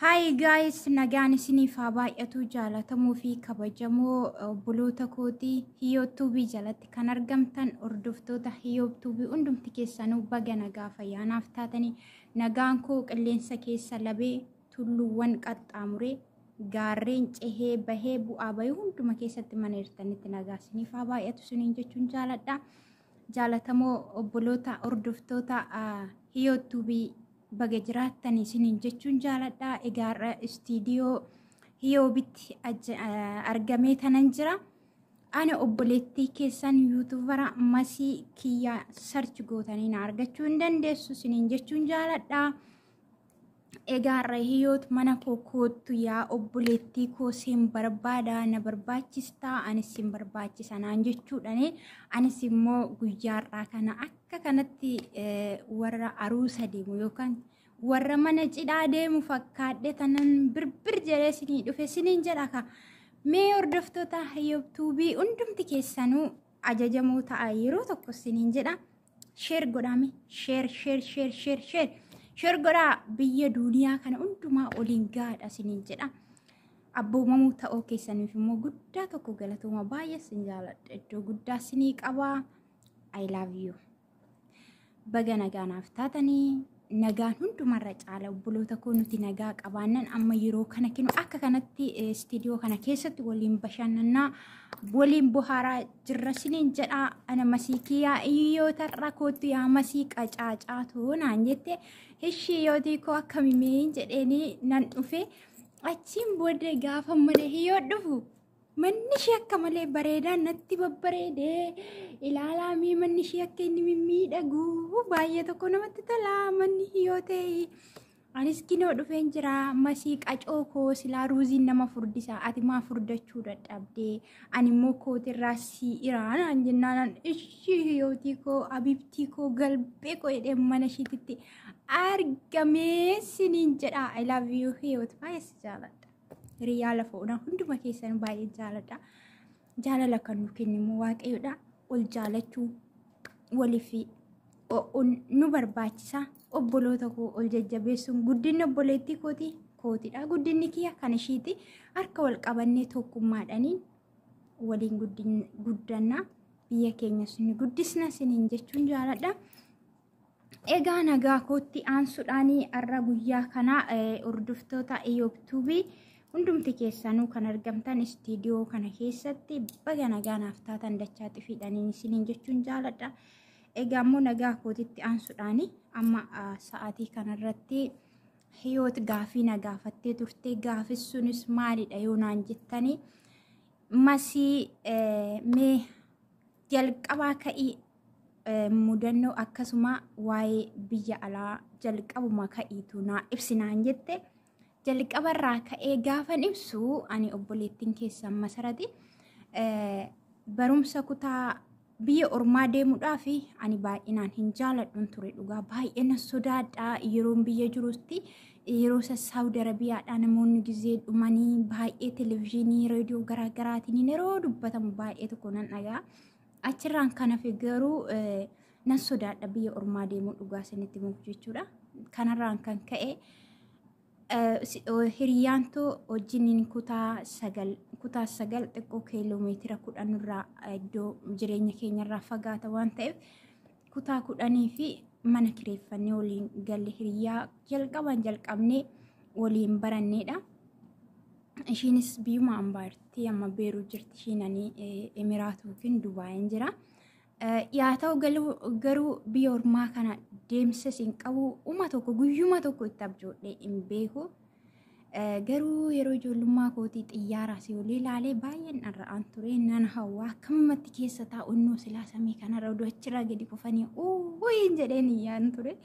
Hi guys, nagaan isiniif haa baay'atu jaalatamuu fi kabajamoo obboloota kootii Hiyyootuubii jalatti kan argamtan hordoftoota Hiyyootuubii hundumti keessanuu baga nagaa fayyaanaaf taatanii nagaan koo qilleensa keessa labee tulluuwwan qaxxaamuree gaarreen cehee bahee bu'aa bahee hunduma keessatti mana hirtanitti nagaa isiniif haa baay'atu suniin jechuun jaaladha. Jaalatamoo obboloota hordoftoota Hiyyootuubii baga jiraattan isiniin jechuun jaaladha. Egaa istiidiyoo Hiyyoobitti argamee tanan jira. Ana obboleettii keessan yuutubara Masii Kiyyaa sarchi gootanii na argachuu hin dandeessu isiniin jechuun jaaladha. Egaa Hiyyoot mana koo koottu yaa obboleettii koo siin barbaada na barbaachistaa anis siin barbaachisa naan jechuudhaan anis immoo guyyaarraa kana akka kanatti warra aruusa deemu yookaan warra mana cidhaa deemu fakkaadhe tanan birbir jedhee isinii dhufe isiniin jedha ka mee hordoftoota Hiyyootuubii hundumti keessanuu ajajamoo ta'a yeroo tokko isiniin jedha sheer godhame sheer godhaa biyya duuniyaa kana hundumaa oliin gaadha isiniin jedha. Abboomamuu ta'uu keessaniif immoo guddaa tokko galatooma baay'ee isin jaaladha. Iddoo guddaa isinii qabaa. I love you. Baga nagaanaaf taatanii nagaan hundumarra caala obboloota koo nuti nagaa qabaannan amma yeroo kana kinu akka kanatti istiidiyoo kana keessatti waliin bashannannaa waliin bohaaraa jirra isiniin jedha. Ana Masii Kiyyaa Hiyyootarra kootu yaa Masii qacaacaa toonaan jette hishiyootii koo akkamimeen jedheenii nan dhufe achiin booda gaafa mana Hiyyoo dhufu manni ishee akka malee bareedaan natti babbareedee ilaalaa mii manni ishee akka inni mimmiidhagu baay'ee tokko namatti tola manni Hiyyoo ta'e. Anis kinoo dhufeen jira Masii qacoo koo silaa ruuziin nama furdisa ati maa furdachuu dadhabdee ani immoo kootirraa si iraanaan jennaan ishii Hiyyootii koo abibtii koo galbee koo jedhee mana ishiititti argamee siniin jedha. I love you Hiyyoot baay'ee si jaaladha. Hiriyaa lafa onaa hunduma keessan baay'ee jaaladha. Jaalala kan nu kennimu Waaqayyoodha. Ol jaalachuu waliif nu barbaachisa. Obboloota koo ol jajjabeessuun guddinni obboleettii kootidha. Guddinni kiyya kan ishiiti. Harka wal qabannee tokkummaadhaaniin waliin guddannaa biyya keenya suni guddisna siniin jechuun jaaladha. Egaa nagaa kootti aansuudhaanii har'a guyyaa kana hordoftoota Hiyyootuubii hundumti keessanuu kan argamtan istiidiyoo kana keessatti baga nagaanaaf taatan dachaatti fiidhaniin isiniin jechuun jaaladha. Egaa immoo nagaa kootitti aansuudhaanii amma sa'aatii kanarratti Hiyyoot gaafii na gaafattee turte. Gaafis sunis maalidha yoo naan jettanii Masii mee jalqabaa ka'ii mudannoo akkasuma waa'ee biyya alaa jalqabuma ka'iitu naa ibsinaan jette. Jalqabarraa ka'ee gaafan ibsu ani obboleettiin keessan Masarati barumsa kutaa biyya ormaa deemuudhaaf ani baay'inaan hin jaaladhuun ture dhugaa baay'ee na sodaadha yeroon biyya jirutti yeroo Saawudi Arabiyaadhaa namoonni gizee dhumanii baay'ee televezyiinii reediyoo garaagaraatiin yeroo dubbatamu baay'ee tokko nan dhagaa achirraan kana garuu nan sodaadha biyya ormaa deemuu dhugaa isinitti muku jechuudha. Kanarraan kan ka'e hiriyaantoo wajjiniin kutaa sagal xiqqoo kiiloomeetira 10 irraa iddoo jireenya keenyarraa fagaata waan ta'eef kutaa 10 fi mana kireeffannee waliin galle hiriyaa jalqabnee waliin baranneedha. Ishiinis biyyuma ambaartii amma beeruu jirti ishiinanii Emiraatii yookiin Dubaayin jira. Yaa ta'u garuu biyya ormaa kana deemsa siin qabu tokko guyyuma tokko itti abjoodhee hin beeku. Garuu yeroo ijoollummaa kootii xiyyaaraa si olii ilaalee baay'een dharra'aan ture nan hawwaa akkamumatti keessa taa'unnoo silaa samii kanarra oduu achirraa gadi kufanii hin jedheen iyyaan ture.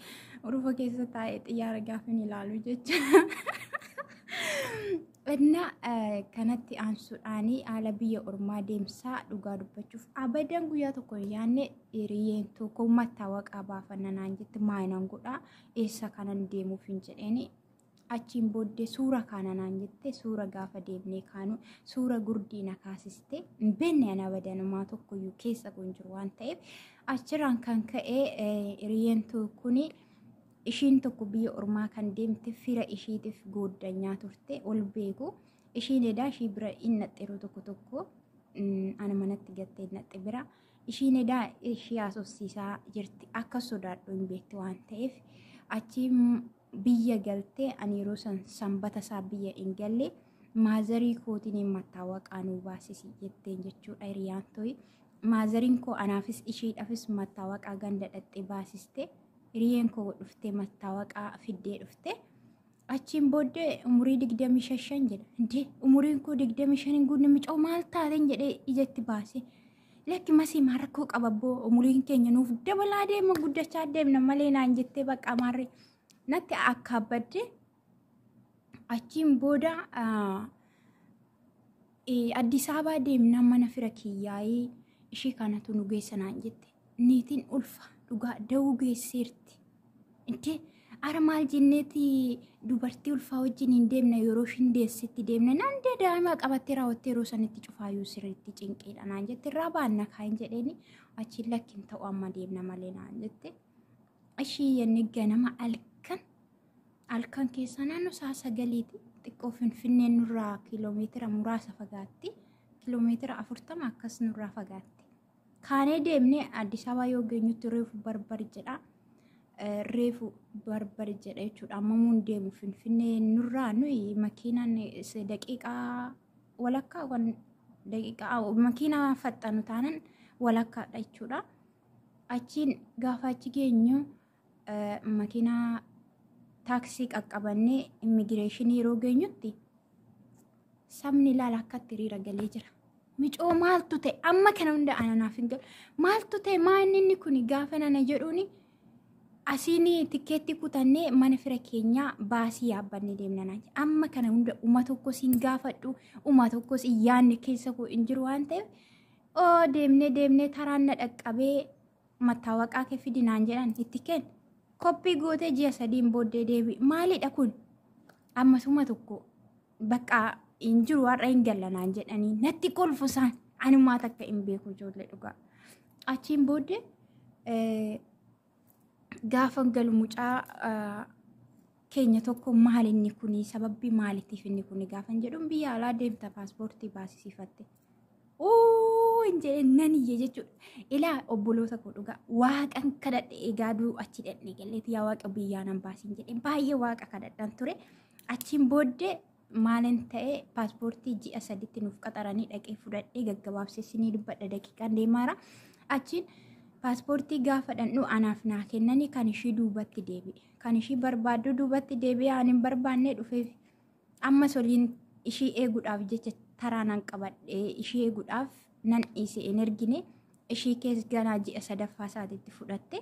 Urufa keessa taa'ee xiyyaara gaafin ilaalu jecha. Inna kanatti aansuudhaanii haala biyya ormaa deemsaa dhugaa dubbachuuf abadan guyyaa tokko yaanne hiriyyeen tokko mattaawaqaa baafanna naan jette maayinan godhaa eessa kanan deemuuf hin jedheeni achiin booddee suura kana naan jette suura gaafa deemnee kaanu suura gurdii na kaasiste hin beekne ana abadanumaa tokkoyyuu keessa kun jiru waan ta'eef achirraan kan ka'ee hiriyyeen tokkoni ishiin tokko biyya ormaa kan deemte fira ishiitiif gooddanyaa turte ol beeku ishiin edaa ishii bira innaxxeroo tokko ana manatti gattee innaxxe bira ishiin edaa ishii haasofsiisaa jirti akka sodaadhu hin beekte waan ta'eef achi biyya galtee ani yeroo sanbata isaa biyya hin galle maazarii kootiin mattaawaqaa nuu baasisi jetteen jechuudha hiriyaan to'i maazariin koo anaafis ishiidhaafis mattaawaqaa ganda dhaqxee baasiste. Hiriyyeen koo dhuftee mattaawaqaa fiddee dhufte achiin booddee umurii 25 jedha indee umuriin koo 25 guunne micoo maal taateen jedhee ijatti baase lakki masii maarakkoo qababboo umuriin keenya nuuf dabalaa deema guddachaa deemna malee naan jettee bakka maarree natti akka abbadde achiin booda Addis Ababaa deemna mana fira kiyyaayii ishii kanatu nu geessa naan jette niitiin ulfa dhugaa da'uu geesseerti. Inti ara maal jenneeti dubartii ulfaa wajjin hin deemna yeroo ishiin deessitti deemna naan daa'ima qabattee raawwattee yeroo sanitti cufaayyuu sirriitti cinqiidha naan jette irraa baanna kaa'in jedheeni achiin lakkiin ta'u amma deemna malee naan jette. Ishii yenni ganama halkan keessa naannoo sa'a 9 xiqqoo Finfinneen nurraa kiiloomeetira muraasa fagaatti kiiloomeetira 40 akkas nurraa fagaatti. Kaanee deemnee Addis Ababaa yoo geenyutti reefu barbari jedha. Reefu barbari jedha jechuudha. Ammamuun deemu Finfinnee nurraa nuyi makiinaan daqiiqaa walakkaa daqiiqaa makiinaa faxxanu taanan walakkaadha jechuudha. Achiin gaafa achi geenyu makiinaa taaksii qaqqabannee immigireeshinii yeroo geenyutti sabni ilaala akkatti hiriira galee jira. Micoo maaltu ta'e amma kana hunda ananaaf hin galu maaltu ta'e maanni kun gaafa nana jedhuuni asiin tikeetti kutannee mana fira keenyaa baasii yaabbannee deemna naan amma kana hunda uma tokko siin gaafadhu uma tokko siin yaanne keessa koo hin jiru waan ta'eef oo deemnee taraan na dhaqqabee mattaawaqaa kee fidi naan jedhan itti kenna koppii gootee ji'a 3 booddee deebi maalidha kun ammasuma tokko bakka hin jiru warra hin gallanaan jedhanii natti kolfu isaan animmaa takka hin beeku ijoollee dhugaa achiin booddee gaafa galu mucaa keenya tokko maal inni kuni sababbi maaliitiif inni kuni gaafa jedhuun biyya alaa deemta paaspoortii baasisiifatte inje nani jechuudha ilaa obboloota koo dhugaa waaqan kadhadhe egaaduu achi dhaqne galleeti yaa waaqa biyyaa nan baasin jedhe baay'ee waaqa kadhadhan ture achiin booddee maalin ta'e paaspoortii ji'a 3tti nuuf qaxaranii dhaqee fudhadhee gaggabaabsessinii dubbadha daqiiqaan deemaara achiin paaspoortii gaafa dhandhu anaaf naa kennanii kan ishii duubatti deebi'e kan ishii barbaaddu duubatti deebi'e ani hin barbaannee dhufeef ammas waliin ishii eeguudhaaf jecha taraanan qabadhee ishii eeguudhaaf nan dhiise hin ergine ishii keessa ganaa ji'a 3ffaa isaatiitti fudhatte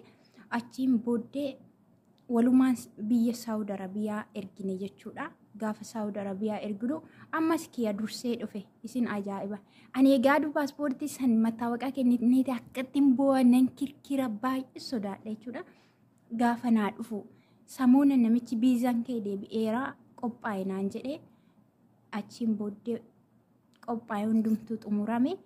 achiin booddee walumaan biyya Saawud Arabiyaa ergine jechuudha. Gaafa Saawud Arabiyaa erginu ammas kiyya dursee dhufe isin ajaa'iba. Ani egaaduu paaspoortii san mattaawaqaa kenniteeti akkattiin boo'anan kirkira baay'ee sodaadha jechuudha. Gaafa naa dhufu samuuna namichi biizaan kee deebi'eera qophaa'e naan jedhee achiin booddee qophaa'e hundumtuu xumurame.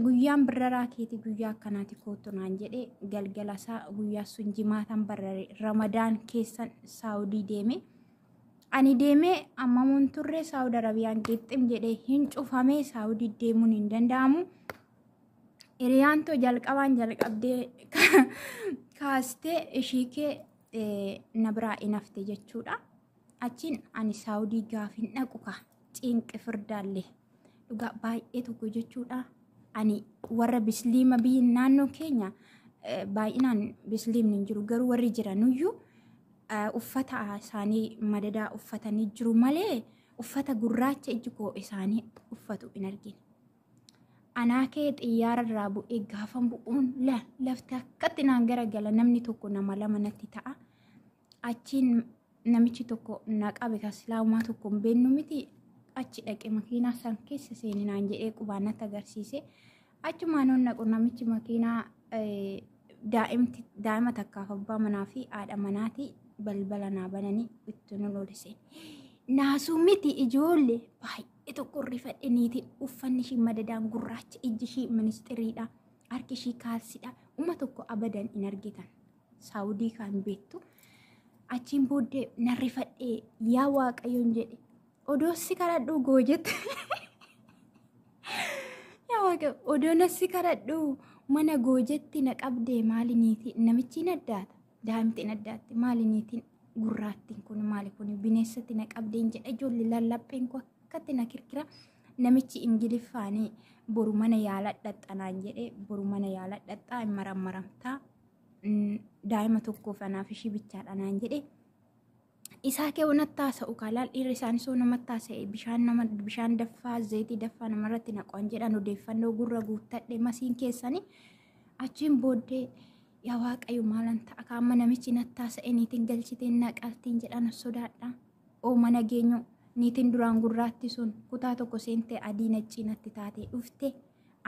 Guyyaan bararaa keeti guyyaa akkanaati kootu naan jedhee galgalasaa guyyaa sun jimaatan barare Ramadaan keessan Saawudii deeme. Ani deemee ammamuun turre Saawud Arabiyaan geexxim jedhee hin cufamee Saawudii deemuun hin danda'amu. Hiriyaan too jalqabaan jalqabdee kaastee ishii kee na biraa inafte jechuudha. Achiin ani Saawudii gaafin dhaqu ka cinqi firdaallee dhugaa baay'ee tokko jechuudha. Ani warra bisliima biyyi naannoo keenya baay'inaan bisliimni hin jiru garuu warri jiranuyyuu uffata isaanii madadaa uffatanii jiru malee uffata gurraacha iji koo isaanii uffatu hin argine. Anaa kee xiyyaara irraa bu'ee gaafa bu'uun lafti akkatti naan garagala namni tokko nama lama natti ta'a. Achiin namichi tokko na qabe ka islaamaa tokko hin beeknu miti achi dhaqe makiinaa san keessa seeninaan jedhee qubaan natti agarsiise. Achumaan onna namichi makiinaa daa'ima takkaaf abbaa manaa fi haadha manaati balbala naa bananii itti nu lolise. Naasuu miti ijoollee baay'ee tokko rifadhe niitiin uffanni ishii madadaan gurraacha ijji ishii ministiriidha harki ishii kaalsidha uma tokko abadan hin argitan saawudii kan beektu achiin booddee na rifadhe yaa waaqayyoon jedhe odoossi kadhadhu goojette yaa waaqayyo odoossi kadhadhu mana goojetti na qabdee maali niitiin namichi naddaata daa'imti naddaatti maali niitiin gurraattiin kun maali kun bineensatti na qabdeen jedha ijoollee lallapheen koo akkatti na kirkira namichi ingiliffaanii boru mana yaala dhaxxanaan jedhe boru mana yaala dhaxxaa hin marammaramtaa daa'ima tokkoof anaaf ishii bichaadhanaan jedhe isaa kee nattaasa'u kaalaal dhiirri isaanii soo namatti taasa'e bishaan daffaa zayitii daffaa namarratti naqoon jedhan odeeffannoo gurra guuttadhe masiin keessanii achiin booddee yaa waaqayyo maalan ta'a kaamma namichi nattaasa'e niitiin galchiteen naqaltiin jedhan sodaadha oo mana geenyu niitiin duraan gurraatti sun kutaa tokko seentee adii naccii natti taatee dhufte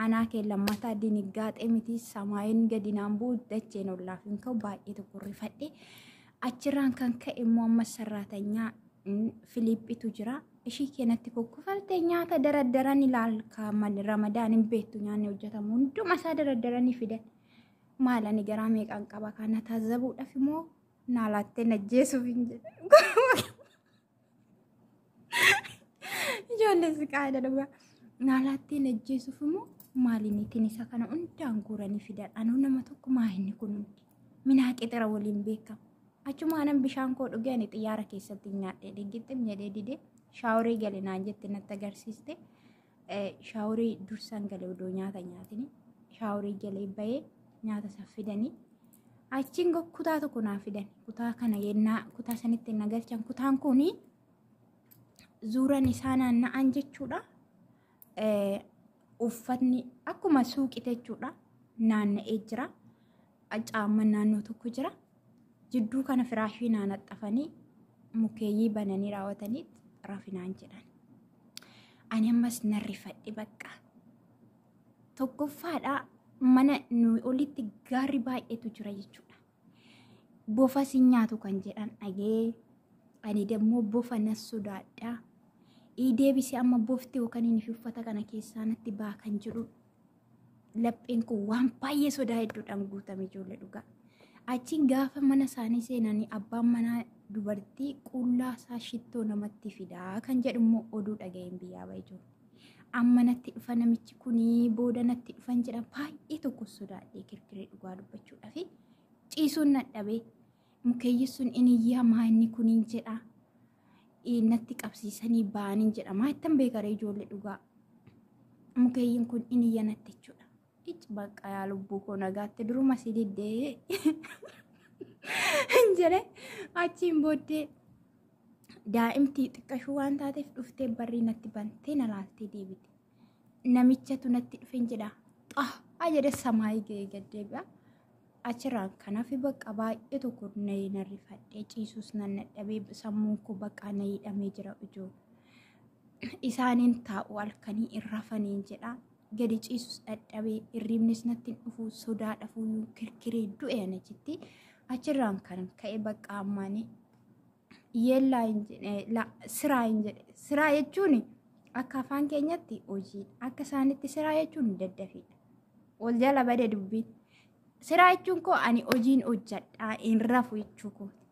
anaa kee lammataa adii niggaaxee miti samaayin gadi naan bu'u dacheen ollaaf hin ka'u baay'ee tokko rifadhe achirraan kan ka'e immoo amma sarraatanyaa Filiiphitu jira ishii keenatti kokkofalte nyaata daraddaran ilaal kaaman ramadaan hin beektu nyaanni hojjetamu hunduma isaa daraddaranii fidan maalani garaa meeqaan qaba kana taazzabuudhaaf immoo naalaattee najjeesuuf hin jedhu ijoollee siqaadha dhugaa naalaattee najjeesuuf immoo maaliniitiin isa kana hundaan guuranii fidan anuu nama tokko maahinni kun hundi minaa qixira waliin beekamu achumaanan bishaan koo dhugeen xiyyaara keessatti nyaadhee dhiggixxim jedhee didee shaaworii gale naan jette natti agarsiiste shaaworii dursaan gale odoo nyaata nyaatini shaaworii galee bahee nyaata isa fidanii achiin kutaa tokko naa fidan kutaa kana yennaa kutaa sanitti na galchan kutaan kuni zuuran isaa naanna'an jechuudha uffatni akkuma suuqite jechuudha naanna'ee jira caamman naannoo tokko jira jidduu kana firaashii naannaxxafanii mukeeyyii bananii raawwatanii rafinaan jedhan ani ammas narrifadhe bakka tokkoffaadha mana nu olitti gaarri baay'eetu jira jechuudha bofa si nyaatu kan jedhan dhagee ani dammoo bofa nas sodaadha deebisee amma bofti yookaan inni uffata kana keessaa natti baa kan jedhu lapheen kun waan baay'ee sodaa hedduudhaan guutame ijoollee dhugaa achiin gaafa mana isaanii seenanii abbaan manaa dubartii qullaa isaa shittoo namatti fidaa kan jedhu immoo oduu dhaga'een biyyaa baay'ee amma natti dhufa namichi kunii booda natti dhufan jedha baay'ee tokko sodaadhee kirkiree dhugaa dubbachuudhaaf ciisuun nadhabee mukeeyyi sun iniyyaa maanni kuniin jedha natti qabsiisanii baaniin jedha maattan beekaree ijoollee dhugaa mukeeyyiin kun iniyya natti jechuudha bakka yaa lubbuu koo nagaatti duruma si diddee jedhe achiin booddee daa'imtii xiqqashuu waan taateef dhuftee barrii natti bantee na laaltee deebite namichatu natti dhufe jedha xaa jedhe samaayii ga'ee gaddeebi'a achirraan kanaaf bakka baay'ee tokko na rifadhee ciisuus nan nadhabee sammuun koo bakka na hidhamee jira ijoo isaaniin taa'u halkanii irrafaniin jedha gadi ciisus dadhabee irriibnis natti dhufu sodaa dhafuu kirkiree du'e anachitti achirraan kan ka'e bakka ammaanii yeellaa hin jedhe siraa hin jedhe siraa jechuun akka afaan keenyatti hojii akka isaanitti siraa jechuun daddafiidha ol jala bade dubbiin siraa jechuun koo ani hojiin hojjadhaa hin rafu jechuu kooti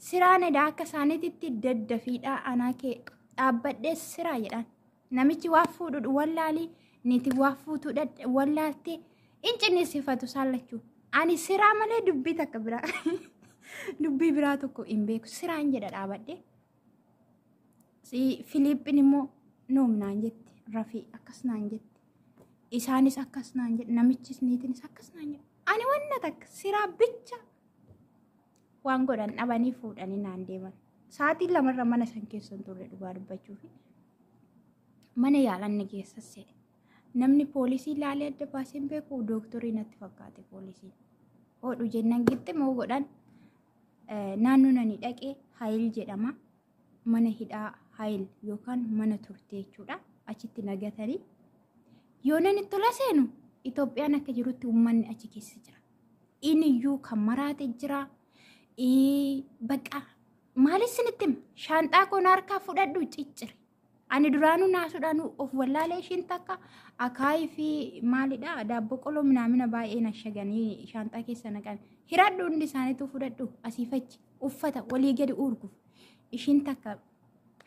siraan edaa akka isaanitti daddafiidhaa anaa kee dhaabbadhee siraa jedhan namichi waa fuudhu wallaalii niti waa fuutu wallaaltee hin cinnisifatu saallachuu ani siraa malee dubbii takka biraa dubbii biraa tokko hin beeku siraan jedha dhaabadhe Filiiphin immoo noomnaan jetti rafii akkasnaan jetti isaanis akkasnaan jedhe namichis niitinis akkasnaan jedhe ani wanna takka siraa bicha waan godhan dhabanii fuudhanii naan deeman sa'aatii lamarra mana san keessan turre dhugaa dubbachuufi mana yaalanni keessas jedhe namni poolisii ilaalee adda baaseen beeku dooktorii natti fakkaate poolisiin hodhu jennan gitti moo godhan naannoo nani dhaqee Hayil jedhama mana hidhaa hayil yookaan mana turtee jechuudha. Achitti nagatanii yoo namni tola seenu Itoophiyaan akka jirutti uummanni achi keessa jira. Iniyyuu kan maraate jira. Bakka maaliif isinitti shaanxaa koon harkaa fudhadhu ciccire. Ani duraanuu naasuudhaanuu of wallaalee ishiin takka akaayii fi maalidha daabboo qoloo minaamina baay'ee nashaganii shaanxaa keessa naqan. Hiradhu hundi isaaniitu fudhadhu asii fachi uffata walii gadi urguuf. Ishiin takka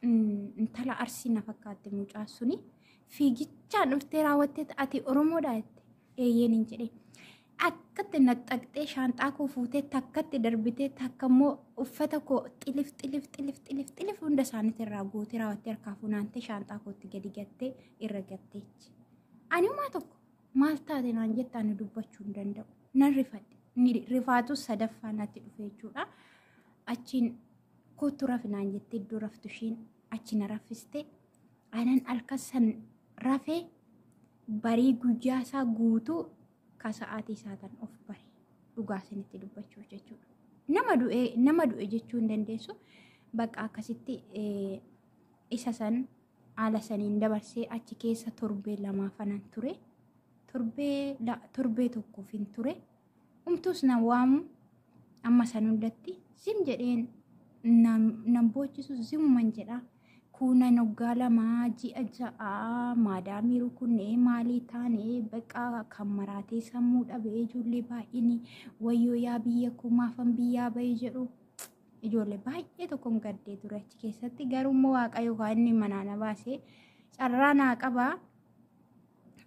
intala arsii na fakkaatti mucaa suni fiigichaan dhuftee raawwattee ati Oromoodha jette eeyyeen hin jedhee. Akkatti naxxaqxee shaanxaa koo fuutee takkatti darbitee takka immoo uffata koo xilif hunda isaaniitti irraa gootee raawwattee harkaa funaantee shaanxaa kootti gadi gattee irra gatteechi. Ani uumaa tokko maal taate naan jette ani dubbachuu hin danda'u. Nan rifadhe. Rifaatu sadaffaa natti dhufe jechuudha. Achiin kootu rafi naan jettee iddoo raftu ishiin achi na raffiste. Anan halkan rafee barii guyyaa isaa guutuu ka sa'aatii isaatan of bare dhugaa isinitti dubbachuuf jechuudha. Nama du'e jechuu hin dandeessu. Bakka akkasitti isa san haala saniin dabarsee achi keessa torbee lamaafanan ture. Torbee tokkoof hin ture. Umtuus na waamu amma san hundatti zim jedheen nan boochisu zimuman jedha. Kuna noggaa lamaa ji'a ja'a maadaamii rukunnee maalii taane bakka kan maraatee sammuu dhabee ijoollee baay'ini wayyoo yaa biyya koo maafan biyyaa bahee jedhu ijoollee baay'ee tokkoon gaddee ture achi keessatti garuu waaqayyo kan inni manaa na baasee carraa naa qabaa.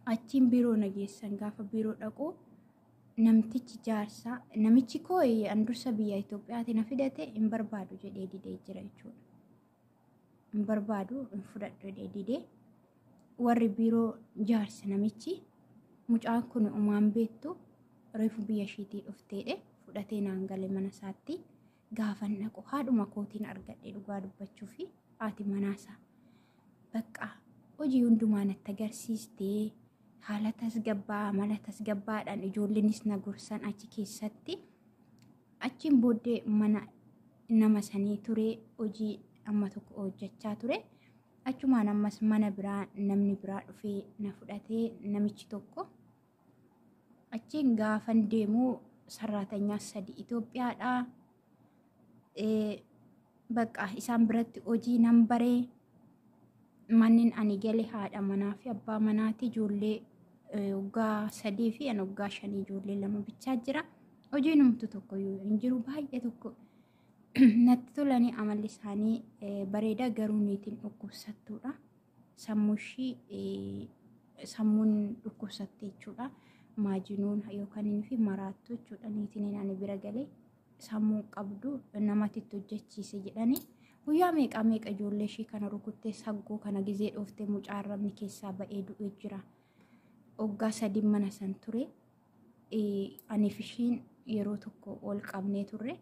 Achiin biiroo na geessan gaafa biiroo dhaqu namtichi jaarsaa namichi koo andursa biyya Itoophiyaatti na fidate hin barbaadu jedhee didee jira jechuudha. Hin barbaadu hin fudhadhu jedhee didee warri biiroo jaarsa namichi mucaan kun umaan beektu reefu biyya ishiitii dhufteedhe fudhatee naan galee mana isaatti gaafan dhaqu haadhuma kootiin argadhe dhugaa dubbachuu fi haati manaasaa bakka hojii hundumaa natti agarsiistee haala tasgabbaa mala tasgabbaadhaan ijoolleenis na gorsan achi keessatti. Achiin booddee mana nama sanii ture hojii amma tokko hojjechaa ture. Achumaan ammas mana biraa namni biraa dhufee na fudhatee namichi tokko. Achiin gaafan deemu sarraatanyaa 3 Itoophiyaadha. Bakka isaan biratti hojii nan baree mannin ani galee haadha manaa fi abbaa manaati ijoollee waggaa 3 fi ani waggaa 5 ijoollee 2 bichaa jira. Hojiin humtu tokko hin jiru baay'ee tokko natti tolanii amalli isaanii bareeda garuu niitiin dhukkubsattuudha. Sammuun dhukkubsatte jechuudha. Maajinuun yookaan inni fi maraattu jechuudha. Niitiin ani bira galee sammuu qabdu namatti hojjechiise jedhanii guyyaa meeqa ijoollee ishii kana rukuttee saggoo kana gizee dhooftee mucaarrabni keessaa ba'ee du'ee jira. Waggaa 3 mana san ture. Ani fi ishiin yeroo tokko ol qabnee turre.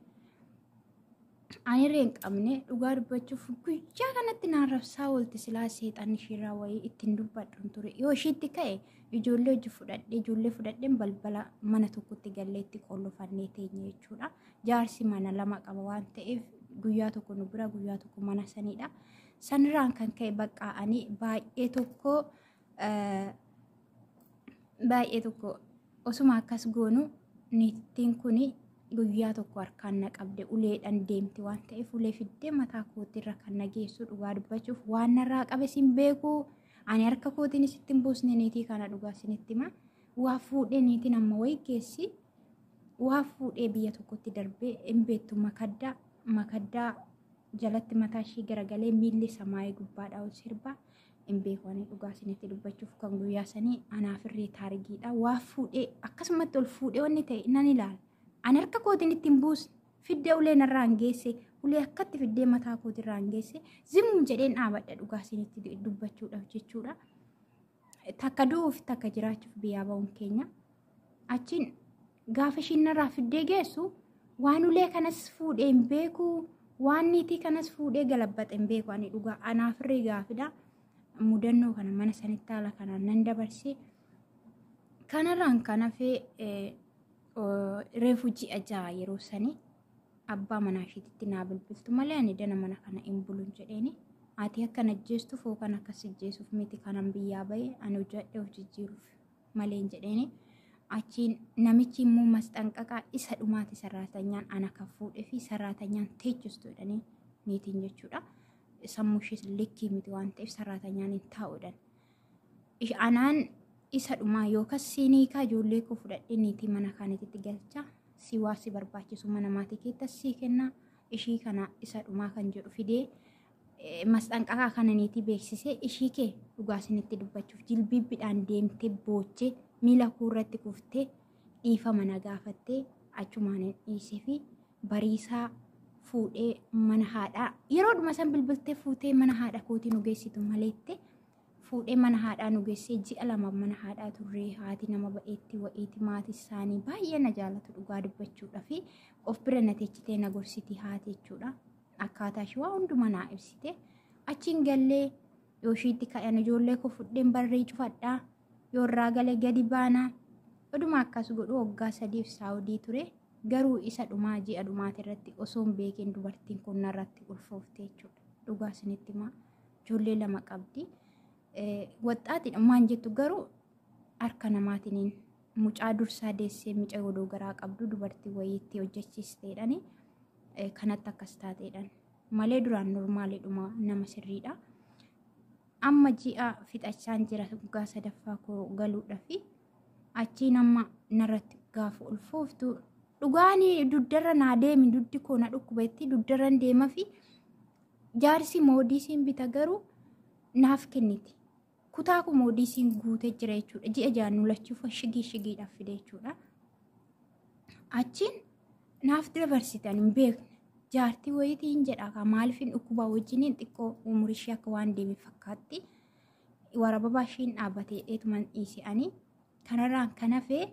Ani irree hin qabne dhugaa dubbachuuf guyyaa kanatti naan rabsaa oolte silaa seexanni ishiirraa wayii ittiin dubbadhuun ture. Yoo ishiitti ka'e ijoollee fudhadheen balbala mana tokkotti galleetti qollofannee teenye jechuudha. Jaarsi mana 2 qaba waan ta'eef guyyaa tokko nu bira guyyaa tokko mana sanidha. Sanirraan kan ka'e bakka ani baay'ee tokko osuma akkas goonu niitiin kuni guyyaa tokko harkaan na qabde uleedhaan deemti waan ta'eef ulee fiddee mataa kootirra kan na geessu dhugaa dubbachuuf waan narraa qabe sin beeku. Ani harka kootiin sittin boosne niitii kana dhugaa sinitti hima. Waa fuudhee niitiin amma wayii geessi. Waa fuudhee biyya tokkotti darbee hin beektu makaddaa jalatti mataa ishii garagalee miilli samaayee gubbaadhaa ol sirbaa hin beeku. Ani dhugaa sinitti dubbachuuf kan guyyaa sanii anaaf irree taarigiidha. Waa fuudhee akkasumatti ol fuudhee wanni ta'e nan ilaala. Ani harka kootiin ittiin buusne fiddee ulee narraa hin geesse ulee akkatti fiddee mataa kootirraa hin geesse zimuun jedheen dhaabadha dhugaa sinitti dubbachuudhaaf jechuudha. Takka du'uuf takka jiraachuuf biyyaa ba'uun keenya. Achiin gaafa ishiin narraa fiddee geessu waan ulee kanas fuudhee hin beeku waan niitii kanas fuudhee galabbaxe hin beeku. Ani dhugaa anaaf irree gaafidha. Mudannoo kana mana sanitti haala kanaan nan dabarsee kanarraan kan hafee reefu ji'a 6 yeroo sanii abbaa manaa ishiitti naa bilbiltu malee ani dana mana kana hin buluun jedheeni ati akkana jeestuuf yookaan akkas jeesuuf miti kanan biyyaa bahe ani hojjedhe hojjijjiiruuf malee jedheeni achiin namichi immoo masxanqaqaa isa dhumaati sarraatanyaan ana kan fuudhee fi sarraatanyaan teechistu jedhanii niitiin jechuudha. Sammuushis likkii miti waan ta'eef sarraatanyaan hin taa'uudhaan. Anaan isa dhumaa yookaan siiniikaa ijoollee koo fudhadhee niitii mana kaanitti galcha si waa si barbaachisu mana maatii keessatti sii kenna ishii kana isa dhumaa kan jedhu fidee masxanqaqaa kana niitii beeksisee ishii kee dhugaasinitti dubbachuuf jilbiibbiidhaan deemtee boochee miila kuurratti kuftee dhiifama na gaafattee achumaan dhiisee fi bariisaa fuudhee mana haadhaa yeroo dhuma san bilbiltee fuutee mana haadha kootii nu geessitu maleette fuudhee mana haadhaa nu geessee ji'a lama mana haadhaa turree haati nama ba'eetti wa'iiti maatii isaanii baay'ee na jaalatu dhugaa dubbachuudha fi of bira na teechitee na gorsiti haati jechuudha. Akkaataa ishee waa hundumaa naa ibsite achiin gallee yoo ishiitti ka'an ijoollee koo fudheen barree cufadhaa yoo irraa galee gadi baanaa oduma akkas godhu waggaa 3 Saawudii ture garuu isa dhumaa ji'a dhumaati irratti osoo hin beekin dubartiin kun narratti ulfoofte jechuudha. Dhugaa isinitti himaa ijoollee 2 qabdi. Waxxaatiidha maan jettu garuu harka namaatiin mucaa dursaa deessee mica godoo garaa qabdu dubartii wayiitti hojjechiisteedhani. Kanatti akkas taateedhaan malee duraan normaaliidhuma nama sirriidha. Amma ji'a fixachaan jira waggaa 3ffaa koo galuudhaaf achiin amma narratti gaafa ulfooftu dhugaanii duddarra naa deemi duddi koo na dhukkubeetti duddarra deema fi jaarsi moodiisiin bita garuu naaf kenniti. Kutaa ku moodiisiin guutee jira jechuudha. Ji'a jaannu lachuuf shigiidhaaf fide jechuudha. Achiin naaf dabarsitan hin beekne jaartii wayitiin jedha ka maaliifin dhukkubaa wajjiniin xiqqoo umurii ishee akka waan deeme fakkaatti warababa ishiin dhaabbatee dheetuman dhiisi'anii kanarraan kan hafee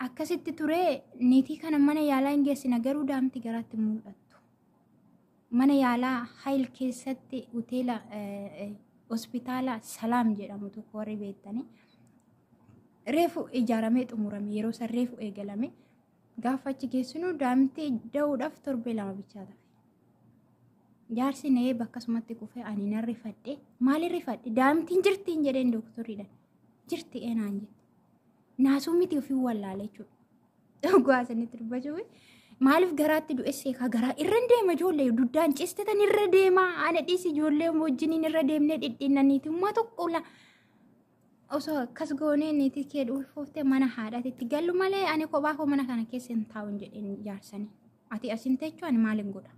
akkasitti turee niitii kana mana yaalaa hin geessina garuu daamti garaatti mul'attu. Mana yaalaa Hayil keessatti hoteela hospitaala Salaam jedhamu tokko warri beektanii reefu ijaaramee xumurame yeroo san reefu eegalame gaafa achi geessinu daamti da'uudhaaf torbee 2 bichaa tafe. Jaarsi na'ee bakkasumatti kufee ani nan rifadhe maali rifadhe daamtiin jirtiin jedheen dooktoriidha jirti eenaan jedhe naasuu miti ofii wallaale jechuudha. Dhugaa sanitti dubbachuu maaliif garaatti du'essee ka garaa irra deema ijoollee duddaan cistetan irra deema ana dhiisi ijoollee wajjiniin irra deemnee dhidhinnaniiti ummaa tokko la osoo akkas goonee niitii kee ulfooftee mana haadhaatti gallu malee ani kophaa koo mana kana keessa hin taa'u jedheen jaarsanii. Ati asin teechuu ani maalin godha?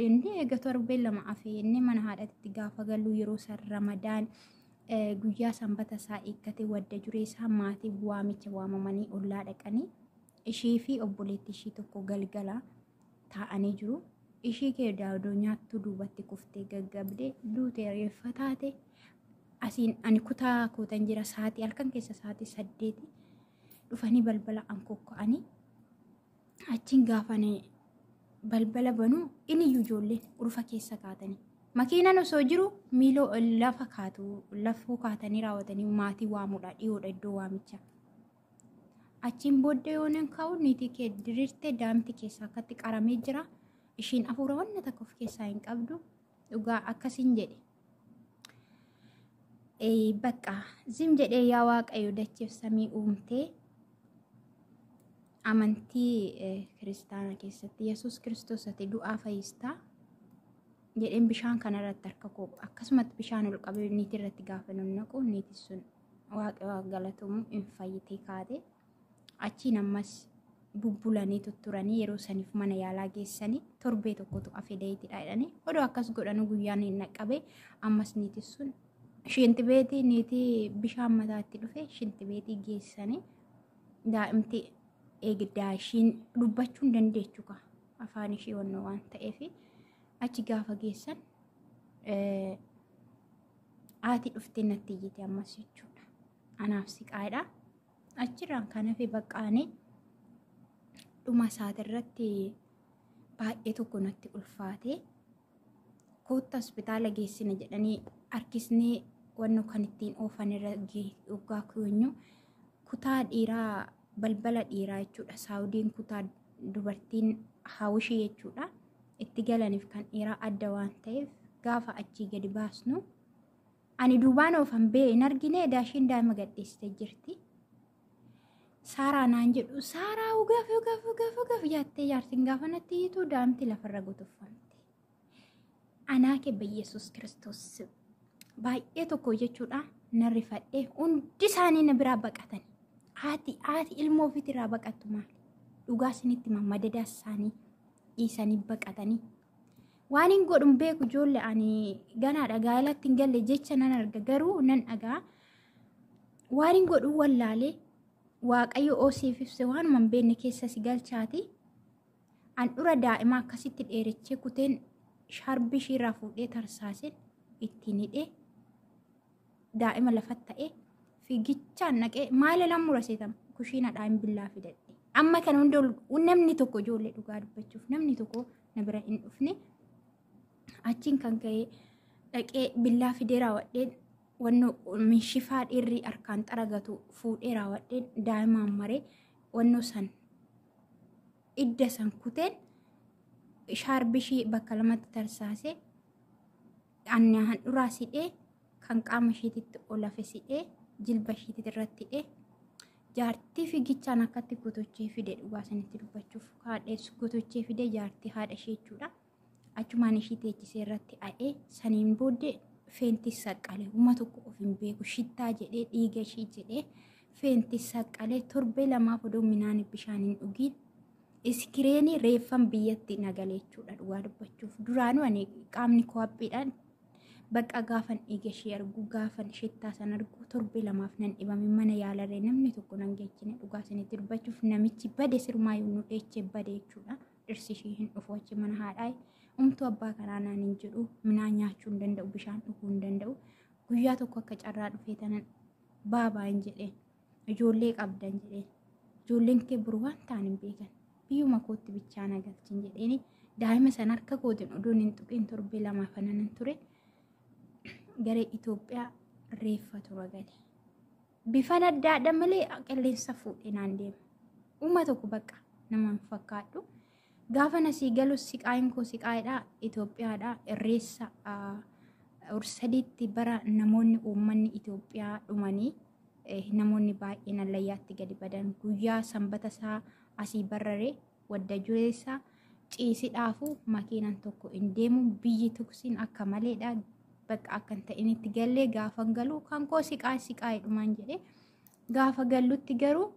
Inni eega torbee 2 afeenne mana haadhaatti gaafa gallu yeroo san Ramadaan guyyaa sanbata isaa eeggate wadda jureessaa maatii waamicha waamamanii ollaa dhaqanii ishii fi obboleetti ishii tokko galgala taa'anii jiru. Ishii kee daadoo nyaattu duubatti kuftee gaggabdee duutee reeffa taate. Asiin ani kutaa kootan jira sa'aatii halkan keessa sa'aatii 8 dhufanii balbala ankookka'anii achiin gaafanii balbala banuu inni ijoolleen urufa keessa kaatanii makiinaan osoo jiru miiloo lafa kaatu lafoo kaatanii raawwatanii maatii waamuudha dhiyoodha iddoo waamicha. Achiin booddee yoonen kaa'u niitii kee diriirtee daamti keessa akkatti qaramee jira ishiin afuura wanna takka of keessaa hin qabdu dhugaa akkasiin jedhe. Bakka zim jedhee yaa waaqayyo dacheef samii uumtee amantii kiristaana keessatti Yesuus Kiristoos ati du'aa fayyistaa jedheen bishaan kanarratti harka koo akkasumatti bishaan ol qabee niitii irratti gaafa naqu niitii sun waaqayyo galatamu hin fayyitee kaate achiin ammas bubbulanii tutturanii yeroo saniif mana yaalaa geessanii torbee tokkotu afeedeetidha jedhanii odoo akkas godhanu guyyaan hin naqabe ammas niitii sun shintibeetii niitii bishaan mataatti dhufe shintibeetii geessanii daa'imti eegdaa ishiin dubbachuu hin dandeechu ka afaan ishee wannoo waan ta'eef achi gaafa geessan haati dhuftee natti iyyite ammas jechuudha. Anaaf siqaadha. Achirraan kan hafe baqqaanii dhuma isaatirratti baay'ee tokko natti ulfaate kootta hospitaala geessina jedhanii harkisnee wanno kan ittiin oofan irra waggaa keenyu kutaa dhiiraa balbala dhiiraa jechuudha. Saawudiin kutaa dubartiin hawwishii jechuudha. itti galaniif kan dhiiraa adda waan ta'eef gaafa achii gadi baasnu ani duubaan oofan bee hin argine daashiin daa'ima gadhiistee jirti. Saaraa naan jedhu Saaraa ugaaf jaattee jaartiin gaafa natti hiitu daa'imti lafarra gotoffamte. Anaa kebba Yesuus Kiristoos baay'ee tokko jechuudha narri fadhee hundi isaanii na biraa baqatan. Haati ilmoo ofiitti irraa baqattu maali? Dhugaa isinitti madadaa isaanii dhiisanii baqatanii. Waan hin godhun beeku ijoollee ani ganaadha gaa'elatti hin galle jecha nan arga garuu nan dhagaa. Waan hin godhun wallaalee Waaqayyo oosiif ibse waanuma hin beekne keessa si galchaati. An dura daa'ima akkasitti dheerechee kuteen shaarbii ishiirraa fuudhee tarsaaseen ittiin hidhee daa'ima lafatti ta'ee fiigichaan naqee maali lan muraseetama kushiina daa'im billaa fidadhe. Amma kana hunda namni tokko ijoollee dhugaa dubbachuuf namni tokko na bira hin dhufne achiin kan ka'ee dhaqee billaa fidee raawwadheen wannoo mishifaa dhiirri harkaan xaragatu fuudhee raawwadheen daa'imaan maree wannoo san idda san kuteen shaarbishii bakka lamatti tarsaasee anna handhuraa sidhee kan qaama isheetitti olafe sidhee jilba isheetii irratti hidhee jaartii fiigichaan akkatti gotochee fide dhugaa sanitti dubbachuuf haadheessu gotochee fide jaartii haadha ishee jechuudha. Achumaan ishii teechisee irratti a'ee saniin booddee feenti saqqalee uma tokko of hin beeku shittaa jedhee dhiiga ishii jedhee feenti saqqalee torbee lamaaf oduu midhaan bishaan hin dhugiin iskireenii reeffan biyyatti nagalee jechuudha dhugaa dubbachuuf. Duraanuu ani qaamni koophiidhaan bakka gaafan dhiiga ishee argu gaafan shittaa san argu torbee lamaaf nan dhibame mana yaalarree namni tokko nan geechine dhugaa sanitti dubbachuuf namichi bade sirmaa yoo nu dheechee bade jechuudha. Dhirsi ishii hin dhufu achi mana haadhaa. Umtu abbaa kanaa naan hin jedhu midhaan nyaachuu hin danda'u bishaan dhuguu hin danda'u guyyaa tokko akka carraa dhufee tanan baabaa hin jedheen ijoollee qabdan jedheen ijoolleen kee buru waan ta'an hin beekan biyyuma kootti bichaa nagalchin jedheeni daa'ima san harka kootiin oduun hin tuqiin torbee lamaaf kanan ture gara Itoophiyaa reeffa tura gale bifa addaadha malee qilleensa fuudhee naan deema uma tokko bakka nama hin fakkaadhu. Gaafa nasii galus siqaayin koo siqaayidha Itoophiyaadha irreessa ursadiitti bara namoonni uummanni Itoophiyaa dhumanii namoonni baay'een allayyaatti gadi badan guyyaa sanbata isaa asii barraree wadda jureessa ciisidhaafu makiinan tokko hin deemu biyyi tuksiin akka maleedha bakka akkan ta'initti gallee gaafa galu kan koo siqaayii dhumaan jedhee gaafa gallutti garuu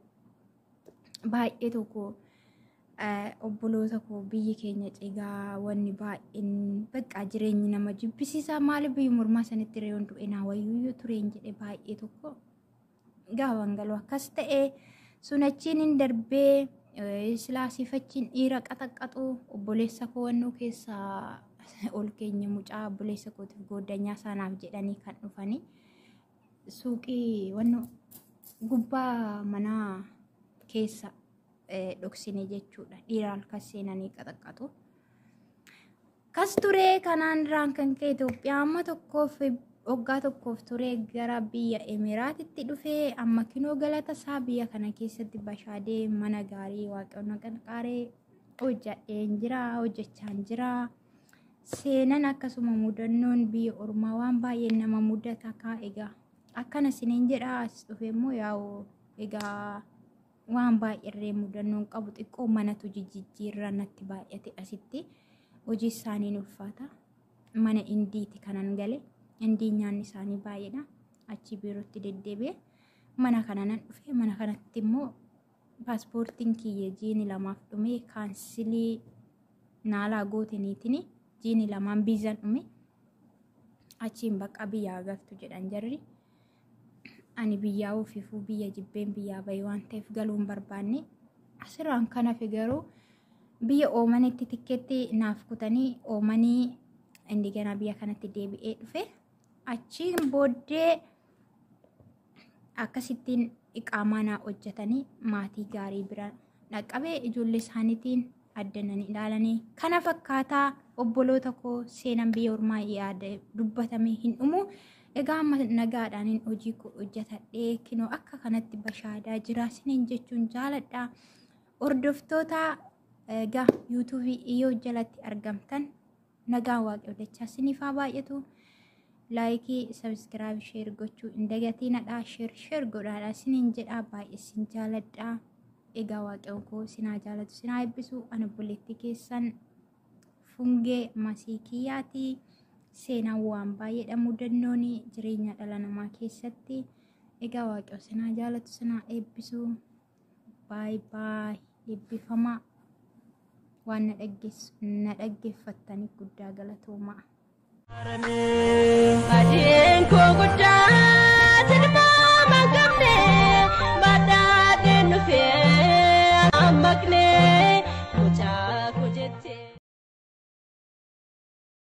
baay'ee tokko obboloota koo biyyi keenya cigaa wanni baay'een bakka jireenyi nama jibbisiisaa maali biyyi mormaa sanitti reeyoon du'e naa wayyuu tureen jedhe baay'ee tokko gaafan galuu akkas ta'e sunachiin hin darbee silaasifachiin dhiira qaxaqqaxu obboleessa koo wannoo keessaa ol keenya mucaa obboleessa kootiif gooddanyaa saanaaf jedhanii kan dhufanii suuqii wannoo gubbaa manaa keessa dhoksine jechuudha dhiira halkan seenanii qaxaqqatu. Kas turee kanaan irraan kan ka'e Itoophiyaa amma tokkoof waggaa tokkoof turee gara biyya Emiraatitti dhufee amma kinoo galata isaa biyya kana keessatti bashaadee mana gaarii waaqayyoon qarqaaree hojjadheen jira hojjechaan jira. Seenan akkasuma mudannoon biyya ormaa waan baay'ee nama mudata kaa egaa akkana siniin jedha as dhufe immoo yaa'u egaa waan baay'ee mudannoon qabu xiqqoo manatu jijjiirraa natti baay'ate asitti hojii isaanii ulfaata mana indiiti kanan gale indii nyaanni isaanii baay'eedha achi biirootti deddeebi'e mana kana nan dhufe mana kanatti immoo paaspoortiin kiyya jiini lamaaf dhume kaansilii naalaa gooteniitini jiini lamaan biizaan dhume achiin bakka biyyaa galtu jedhan jarri. Ani biyyaa ofiifuu biyya jibbeen biyyaa bayi waan ta'eef galuun barbaanne asirraan kana figaruu biyya oomanitti tikkeetti naaf kutanii oomanii indi ganaa biyya kanatti deebi'ee dhufe achiin booddee akkasittiin iqaamaa naa hojjetanii maatii gaarii bira dhaqqabee ijoollee isaaniitiin addananii ilaalanii kana fakkaataa obboloota koo seenan biyya ormaa yaada dubbatamee hin dhumu. Egaa amma nagaadhaan hojii koo hojjetadhee kinoo akka kanatti bashaadaa jira siniin jechuun jaaladha. Hordoftoota Egaa YouTube iyo jalatti argamtan nagaa waaqayyo dachaa isiniif haa baay'atu. Like, subscribe, share gochuu hin dagatinaa. Share godhaa isiniin jedhaa baay'ee isin jaaladha. Egaa waaqayyo koo sinaa jaalatu sinaa eebbisu. Ani obboleettii keessan Fungee Masiikiyyaati. Seenaan waan baay'eedhaan mudannoon jireenya dhala namaa keessatti. Egaa waaqayyo sinaa jaalatu sinaa eebbisu. Bye bye. Eebbifamaa. Waan na dhaggeeffattaniif guddaa galatoomaa.